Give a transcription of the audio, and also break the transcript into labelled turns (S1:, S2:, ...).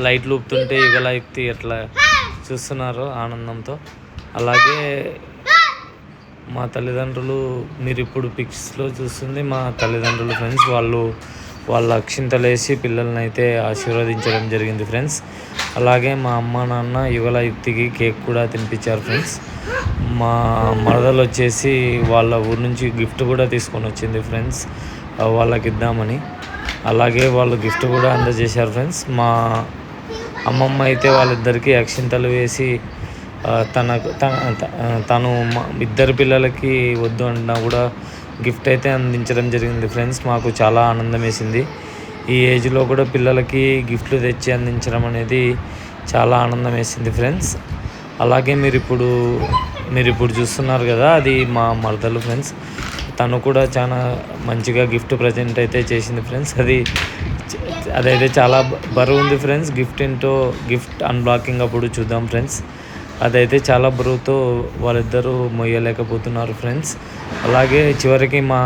S1: లైట్లు ఊపుతుంటే యుగలయుక్తి ఎట్లా చూస్తున్నారు ఆనందంతో. అలాగే మా తల్లిదండ్రులు, మీరు ఇప్పుడు పిక్స్లో చూస్తుంది మా తల్లిదండ్రులు ఫ్రెండ్స్. వాళ్ళ అక్షింతలేసి పిల్లల్ని అయితే ఆశీర్వదించడం జరిగింది ఫ్రెండ్స్. అలాగే మా అమ్మ నాన్న యుగలయుక్తికి కేక్ కూడా తినిపించారు ఫ్రెండ్స్. మా మరదలు వచ్చేసి వాళ్ళ ఊరు నుంచి గిఫ్ట్ కూడా తీసుకొని వచ్చింది ఫ్రెండ్స్, వాళ్ళకి ఇద్దామని. అలాగే వాళ్ళు గిఫ్ట్ కూడా అందజేశారు ఫ్రెండ్స్. మా అమ్మమ్మ అయితే వాళ్ళిద్దరికీ అక్షింతలు వేసి తను ఇద్దరు పిల్లలకి వద్దు అన్నా కూడా గిఫ్ట్ అయితే అందించడం జరిగింది ఫ్రెండ్స్. మాకు చాలా ఆనందం వేసింది. ఈ ఏజ్లో కూడా పిల్లలకి గిఫ్ట్లు తెచ్చి అందించడం అనేది చాలా ఆనందం వేసింది ఫ్రెండ్స్. అలాగే మీరు ఇప్పుడు చూస్తున్నారు కదా, అది మా మరదలు ఫ్రెండ్స్. తను కూడా చాలా మంచిగా గిఫ్ట్ ప్రజెంట్ అయితే చేసింది ఫ్రెండ్స్. అదైతే చాలా బరువు ఉంది ఫ్రెండ్స్. గిఫ్ట్ అన్బాక్సింగ్ అప్పుడు చూద్దాం ఫ్రెండ్స్. అదైతే చాలా బరువుతో వాళ్ళిద్దరూ మొయ్యలేకపోతున్నారు ఫ్రెండ్స్. అలాగే చివరికి మా